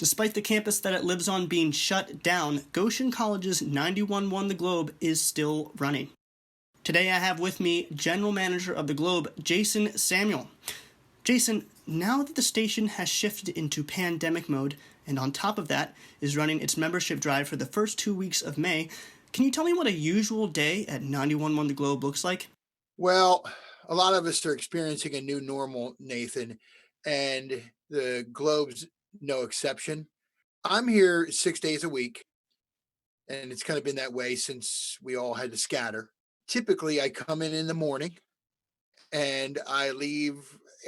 Despite the campus that it lives on being shut down, Goshen College's 91.1 The Globe is still running. Today I have with me General Manager of The Globe, Jason Samuel. Jason, now that the station has shifted into pandemic mode, and on top of that is running its membership drive for the first 2 weeks of May, can you tell me what a usual day at 91.1 The Globe looks like? Well, a lot of us are experiencing a new normal, Nathan, and the Globe's no exception. I'm here 6 days a week, and it's kind of been that way since we all had to scatter. Typically, I come in the morning and I leave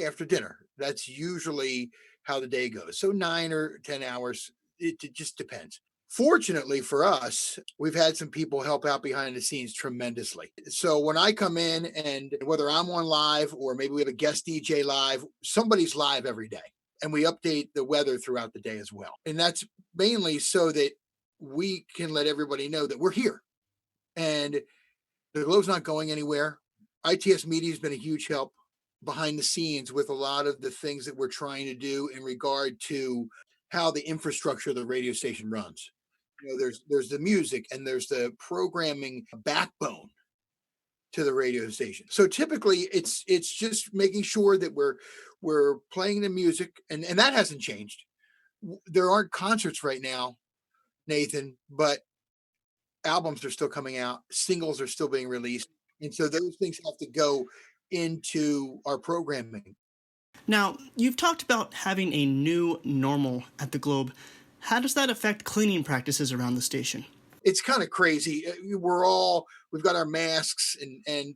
after dinner. That's usually how the day goes. So 9 or 10 hours, it just depends. Fortunately for us, we've had some people help out behind the scenes tremendously. So when I come in, and whether I'm on live or maybe we have a guest DJ live, somebody's live every day. And we update the weather throughout the day as well. And that's mainly so that we can let everybody know that we're here. And the Globe's not going anywhere. ITS Media has been a huge help behind the scenes with a lot of the things that we're trying to do in regard to how the infrastructure of the radio station runs. There's the music and there's the programming backbone to the radio station. So typically it's just making sure that we're playing the music, and that hasn't changed. There aren't concerts right now, Nathan, but albums are still coming out, singles are still being released, and so those things have to go into our programming. Now, you've talked about having a new normal at the Globe. How does that affect cleaning practices around the station? It's kind of crazy. We've got our masks, and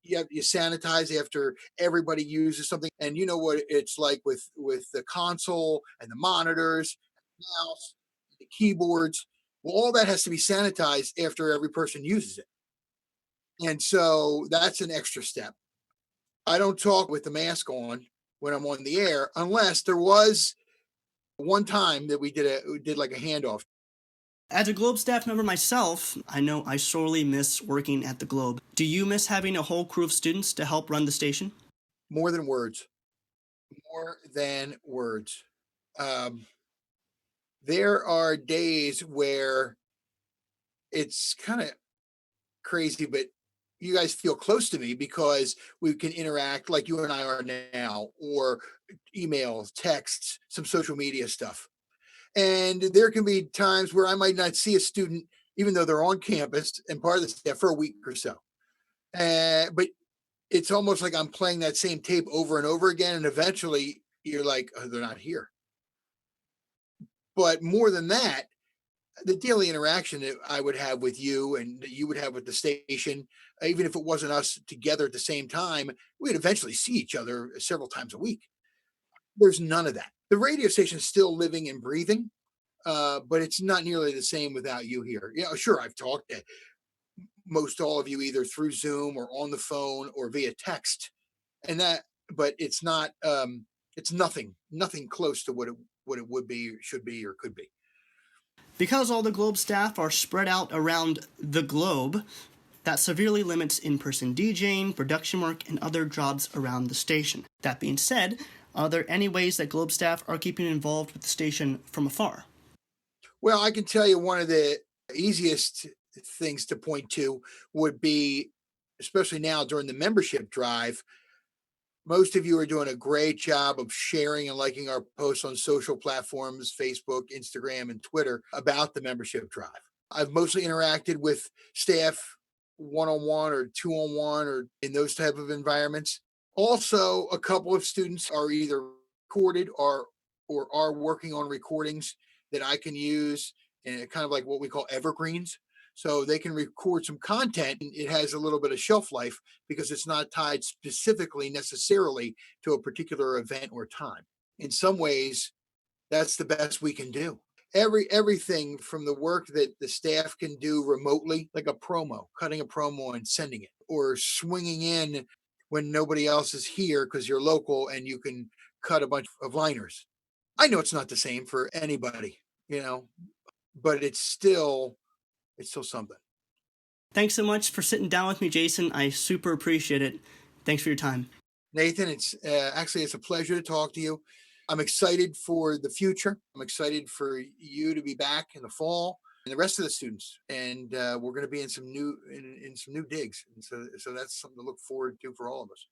you sanitize after everybody uses something. And you know what it's like with the console and the monitors, the mouse, the keyboards. Well, all that has to be sanitized after every person uses it. And so that's an extra step. I don't talk with the mask on when I'm on the air, unless there was one time that we did like a handoff. As a Globe staff member myself, I know I sorely miss working at the Globe. Do you miss having a whole crew of students to help run the station? More than words. More than words. There are days where it's kind of crazy, but you guys feel close to me because we can interact like you and I are now, or emails, texts, some social media stuff. And there can be times where I might not see a student, even though they're on campus and part of the staff, for a week or so. But it's almost like I'm playing that same tape over and over again. And eventually you're like, oh, they're not here. But more than that, the daily interaction that I would have with you and that you would have with the station, even if it wasn't us together at the same time, we'd eventually see each other several times a week. There's none of that. The radio station is still living and breathing, but it's not nearly the same without you here. Yeah, sure, I've talked to most all of you either through Zoom or on the phone or via text, but it's not. It's nothing close to what it would be, should be, or could be. Because all the Globe staff are spread out around the Globe, that severely limits in-person DJing, production work, and other jobs around the station. That being said, are there any ways that Globe staff are keeping involved with the station from afar? Well, I can tell you one of the easiest things to point to would be, especially now during the membership drive, most of you are doing a great job of sharing and liking our posts on social platforms, Facebook, Instagram, and Twitter about the membership drive. I've mostly interacted with staff one-on-one or two-on-one or in those type of environments. Also, a couple of students are either recorded or are working on recordings that I can use, and kind of like what we call evergreens. So they can record some content, and it has a little bit of shelf life because it's not tied specifically necessarily to a particular event or time. In some ways, that's the best we can do. Everything from the work that the staff can do remotely, like a promo, cutting a promo and sending it, or swinging in when nobody else is here because you're local and you can cut a bunch of liners. I know it's not the same for anybody, but it's still something. Thanks so much for sitting down with me, Jason. I super appreciate it. Thanks for your time. Nathan, it's a pleasure to talk to you. I'm excited for the future. I'm excited for you to be back in the fall and the rest of the students. And we're going to be in some new digs. And so that's something to look forward to for all of us.